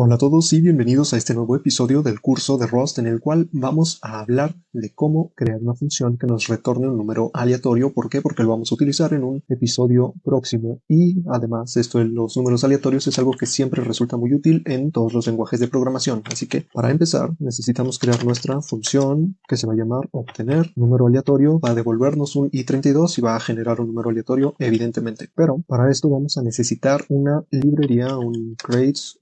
Hola a todos y bienvenidos a este nuevo episodio del curso de Rust en el cual vamos a hablar de cómo crear una función que nos retorne un número aleatorio. ¿Por qué? Porque lo vamos a utilizar en un episodio próximo y además esto de los números aleatorios es algo que siempre resulta muy útil en todos los lenguajes de programación. Así que para empezar necesitamos crear nuestra función que se va a llamar obtener número aleatorio, va a devolvernos un i32 y va a generar un número aleatorio evidentemente. Pero para esto vamos a necesitar una librería, un crates,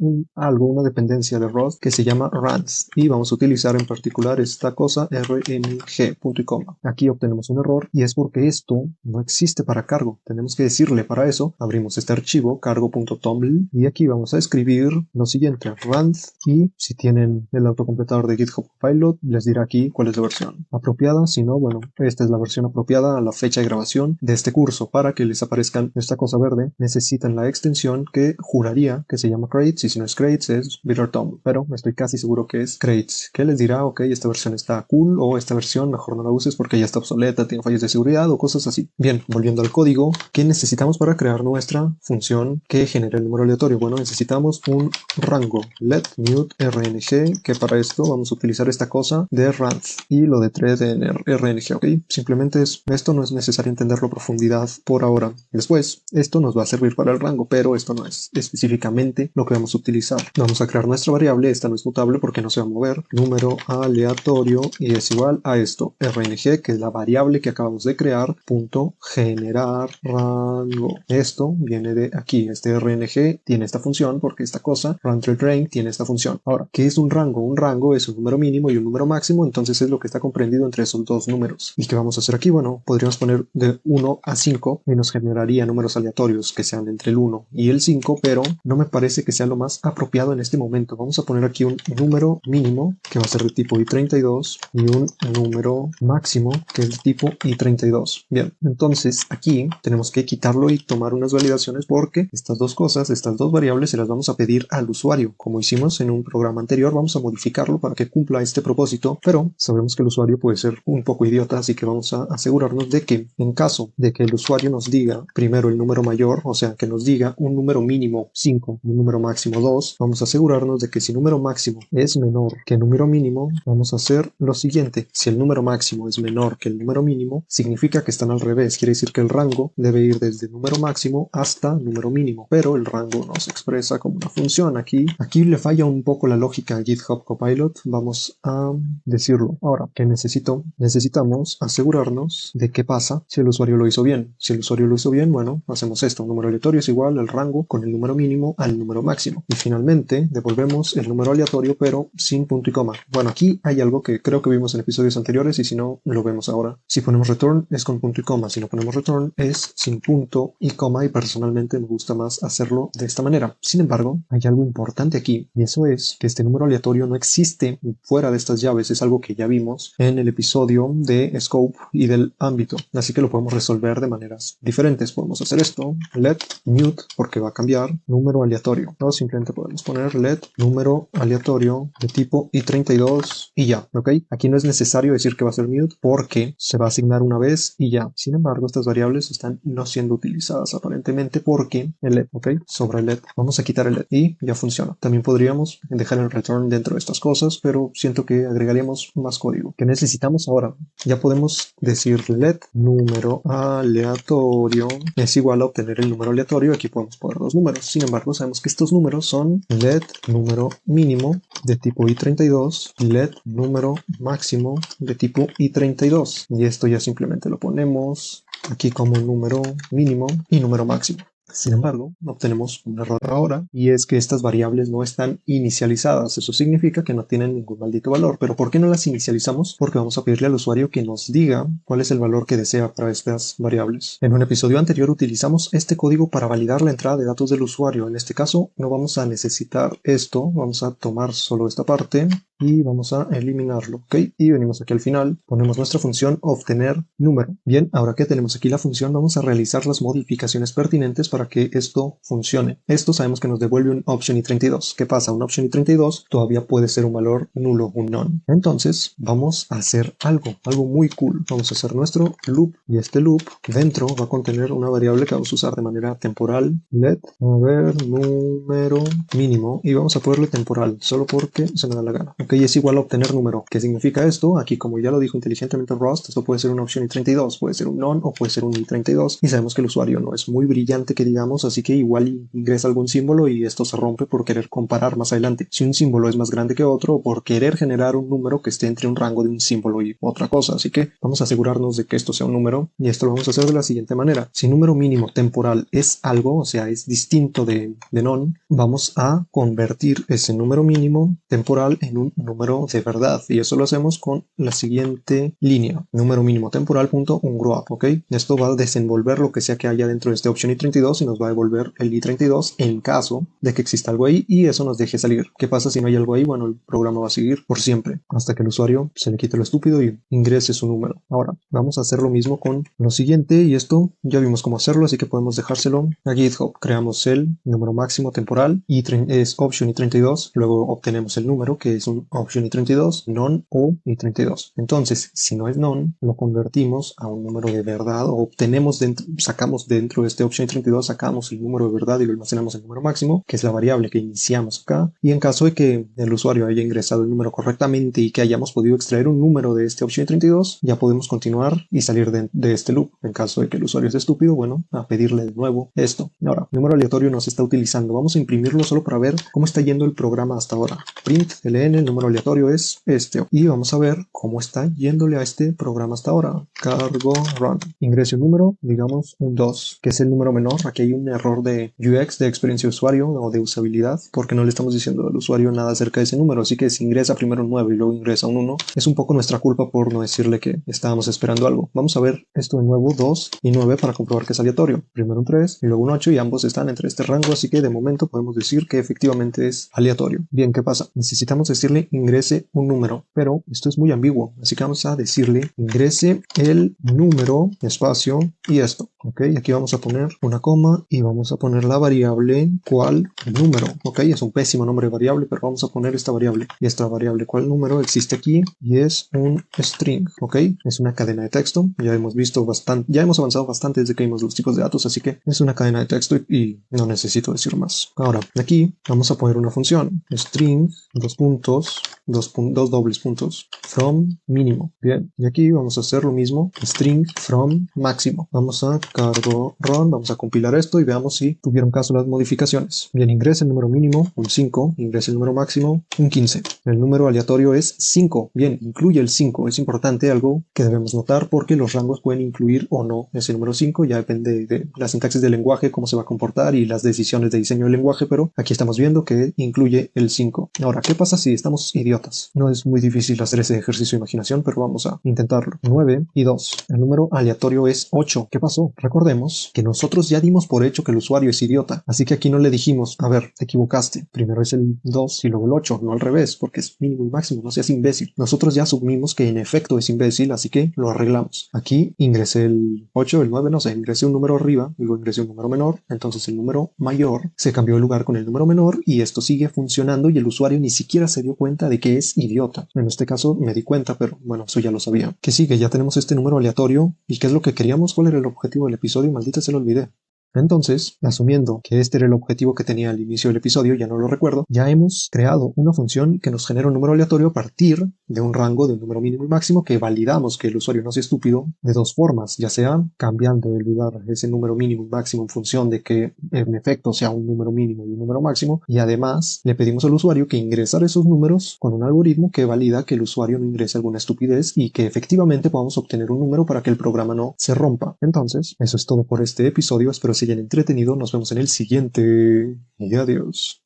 una dependencia de Rust que se llama runs y vamos a utilizar en particular esta cosa rng, punto y coma. Aquí obtenemos un error y es porque esto no existe para cargo. Tenemos que decirle para eso, abrimos este archivo cargo.toml y aquí vamos a escribir lo siguiente, runs, y si tienen el autocompletador de GitHub Copilot les dirá aquí cuál es la versión apropiada. Si no, bueno, esta es la versión apropiada a la fecha de grabación de este curso. Para que les aparezcan esta cosa verde necesitan la extensión que juraría que se llama crates, y si no es crates es bittertoml, pero estoy casi seguro que es crates, que les dirá, ok, esta versión está cool o esta versión mejor no la uses porque ya está obsoleta, tiene fallos de seguridad o cosas así. Bien, volviendo al código, ¿qué necesitamos para crear nuestra función que genere el número aleatorio? Bueno, necesitamos un rango let mute rng, que para esto vamos a utilizar esta cosa de runs y lo de thread en rng, ok, simplemente esto no es necesario entenderlo a profundidad por ahora. Después, esto nos va a servir para el rango, pero esto no es específicamente lo que vamos a utilizar. Vamos a crear nuestra variable, esta no es mutable porque no se va a mover, número aleatorio y es igual a esto, rng, que es la variable que acabamos de crear, punto generar rango. Esto viene de aquí, este rng tiene esta función porque esta cosa, run_thread_range, tiene esta función. Ahora, ¿qué es un rango? Un rango es un número mínimo y un número máximo, entonces es lo que está comprendido entre esos dos números. ¿Y qué vamos a hacer aquí? Bueno, podríamos poner de 1 a 5 y nos generaría números aleatorios que sean entre el 1 y el 5, pero no me parece que sea lo más apropiado en este momento. Vamos a poner aquí un número mínimo que va a ser de tipo i32 y un número máximo que es de tipo i32. Bien, entonces aquí tenemos que quitarlo y tomar unas validaciones porque estas dos cosas, estas dos variables se las vamos a pedir al usuario. Como hicimos en un programa anterior, vamos a modificarlo para que cumpla este propósito, pero sabemos que el usuario puede ser un poco idiota, así que vamos a asegurarnos de que en caso de que el usuario nos diga primero el número mayor, o sea, que nos diga un número mínimo 5 y un número máximo 2, vamos a asegurarnos de que si número máximo es menor que número mínimo, vamos a hacer lo siguiente. Si el número máximo es menor que el número mínimo, significa que están al revés. Quiere decir que el rango debe ir desde número máximo hasta número mínimo, pero el rango no se expresa como una función. Aquí le falla un poco la lógica a GitHub Copilot. Vamos a decirlo. Ahora, ¿qué necesito? Necesitamos asegurarnos de qué pasa si el usuario lo hizo bien. Si el usuario lo hizo bien, bueno, hacemos esto. Un número aleatorio es igual al rango con el número mínimo al número máximo. Y finalmente devolvemos el número aleatorio pero sin punto y coma. Bueno, aquí hay algo que creo que vimos en episodios anteriores y si no, lo vemos ahora. Si ponemos return es con punto y coma. Si no ponemos return es sin punto y coma, y personalmente me gusta más hacerlo de esta manera. Sin embargo, hay algo importante aquí y eso es que este número aleatorio no existe fuera de estas llaves. Es algo que ya vimos en el episodio de scope y del ámbito. Así que lo podemos resolver de maneras diferentes. Podemos hacer esto, let mute, porque va a cambiar número aleatorio. O simplemente podemos poner let número aleatorio de tipo i32 y ya, ¿ok? Aquí no es necesario decir que va a ser mute porque se va a asignar una vez y ya. Sin embargo, estas variables están no siendo utilizadas aparentemente porque el let, ¿ok? Sobre el let. Vamos a quitar el let y ya funciona. También podríamos dejar el return dentro de estas cosas, pero siento que agregaríamos más código. ¿Qué necesitamos ahora? Ya podemos decir let número aleatorio es igual a obtener el número aleatorio. Aquí podemos poner dos números. Sin embargo, sabemos que estos números son let número mínimo de tipo i32 y let número máximo de tipo i32. Y esto ya simplemente lo ponemos aquí como número mínimo y número máximo. Sin embargo, obtenemos un error ahora y es que estas variables no están inicializadas. Eso significa que no tienen ningún maldito valor. ¿Pero por qué no las inicializamos? Porque vamos a pedirle al usuario que nos diga cuál es el valor que desea para estas variables. En un episodio anterior utilizamos este código para validar la entrada de datos del usuario. En este caso no vamos a necesitar esto. Vamos a tomar solo esta parte y vamos a eliminarlo, ¿ok? Y venimos aquí al final, ponemos nuestra función obtener número. Bien, ahora que tenemos aquí la función, vamos a realizar las modificaciones pertinentes para que esto funcione. Esto sabemos que nos devuelve un option y 32. ¿Qué pasa? Un option y 32 todavía puede ser un valor nulo, un none. Entonces, vamos a hacer algo muy cool. Vamos a hacer nuestro loop y este loop dentro va a contener una variable que vamos a usar de manera temporal. Let, a ver, número mínimo y vamos a ponerle temporal, solo porque se me da la gana. Ok, es igual a obtener número. ¿Qué significa esto? Aquí, como ya lo dijo inteligentemente Rust, esto puede ser una option y 32, puede ser un none o puede ser un i32 y sabemos que el usuario no es muy brillante que digamos, así que igual ingresa algún símbolo y esto se rompe por querer comparar más adelante. Si un símbolo es más grande que otro o por querer generar un número que esté entre un rango de un símbolo y otra cosa, así que vamos a asegurarnos de que esto sea un número y esto lo vamos a hacer de la siguiente manera. Si número mínimo temporal es algo, o sea, es distinto de none, vamos a convertir ese número mínimo temporal en un número de verdad y eso lo hacemos con la siguiente línea, número mínimo temporal punto ungrowup, ¿ok? Esto va a desenvolver lo que sea que haya dentro de este option i32 y nos va a devolver el i32 en caso de que exista algo ahí y eso nos deje salir. ¿Qué pasa si no hay algo ahí? Bueno, el programa va a seguir por siempre hasta que el usuario se le quite lo estúpido y ingrese su número. Ahora, vamos a hacer lo mismo con lo siguiente y esto ya vimos cómo hacerlo, así que podemos dejárselo a GitHub. Creamos el número máximo temporal y es option i32, luego obtenemos el número que es un option i32, none o i32. Entonces, si no es none, lo convertimos a un número de verdad o obtenemos sacamos dentro de este option i32, sacamos el número de verdad y lo almacenamos en el número máximo, que es la variable que iniciamos acá. Y en caso de que el usuario haya ingresado el número correctamente y que hayamos podido extraer un número de este option i32, ya podemos continuar y salir de este loop. En caso de que el usuario sea estúpido, bueno, a pedirle de nuevo esto. Ahora, número aleatorio no se está utilizando. Vamos a imprimirlo solo para ver cómo está yendo el programa hasta ahora. Print ln, el número aleatorio es este. Y vamos a ver cómo está yéndole a este programa hasta ahora. Cargo run. Ingrese un número, digamos un 2, que es el número menor. Aquí hay un error de UX, de experiencia de usuario o de usabilidad, porque no le estamos diciendo al usuario nada acerca de ese número. Así que si ingresa primero un 9 y luego ingresa un 1, es un poco nuestra culpa por no decirle que estábamos esperando algo. Vamos a ver esto de nuevo, 2 y 9 para comprobar que es aleatorio. Primero un 3 y luego un 8 y ambos están entre este rango, así que de momento podemos decir que efectivamente es aleatorio. Bien, ¿qué pasa? Necesitamos decirle ingrese un número, pero esto es muy ambiguo, así que vamos a decirle ingrese el número, espacio y esto. Ok, aquí vamos a poner una coma y vamos a poner la variable cuál número. Ok, es un pésimo nombre de variable, pero vamos a poner esta variable. Y esta variable cuál número existe aquí y es un string. Ok, es una cadena de texto. Ya hemos visto bastante, ya hemos avanzado bastante desde que vimos los tipos de datos, así que es una cadena de texto y no necesito decir más. Ahora, aquí vamos a poner una función string, dos puntos, dos dobles puntos, from mínimo. Bien, y aquí vamos a hacer lo mismo, string from máximo. Vamos a cargo run, vamos a compilar esto y veamos si tuvieron caso las modificaciones. Bien, ingresa el número mínimo, un 5, ingresa el número máximo, un 15. El número aleatorio es 5. Bien, incluye el 5. Es importante, algo que debemos notar porque los rangos pueden incluir o no ese número 5, ya depende de la sintaxis del lenguaje, cómo se va a comportar y las decisiones de diseño del lenguaje, pero aquí estamos viendo que incluye el 5. Ahora, ¿qué pasa si estamos idiotas? No es muy difícil hacer ese ejercicio de imaginación, pero vamos a intentarlo. 9 y 2. El número aleatorio es 8. ¿Qué pasó? Recordemos que nosotros ya dimos por hecho que el usuario es idiota, así que aquí no le dijimos, a ver, te equivocaste, primero es el 2 y luego el 8, no al revés, porque es mínimo y máximo, no seas imbécil. Nosotros ya asumimos que en efecto es imbécil, así que lo arreglamos. Aquí ingresé el 8, el 9, no sé, ingresé un número arriba, luego ingresé un número menor, entonces el número mayor se cambió de lugar con el número menor y esto sigue funcionando y el usuario ni siquiera se dio cuenta de que es idiota. En este caso me di cuenta, pero bueno, eso ya lo sabía. ¿Qué sigue? Ya tenemos este número aleatorio. ¿Y qué es lo que queríamos? ¿Cuál era el objetivo del episodio? Maldita se lo olvidé. Entonces, asumiendo que este era el objetivo que tenía al inicio del episodio, ya no lo recuerdo, ya hemos creado una función que nos genera un número aleatorio a partir de un rango de un número mínimo y máximo que validamos que el usuario no sea estúpido de dos formas, ya sea cambiando de lugar ese número mínimo y máximo en función de que en efecto sea un número mínimo y un número máximo, y además le pedimos al usuario que ingresara esos números con un algoritmo que valida que el usuario no ingrese alguna estupidez y que efectivamente podamos obtener un número para que el programa no se rompa. Entonces, eso es todo por este episodio, espero se hayan entretenido, nos vemos en el siguiente y adiós.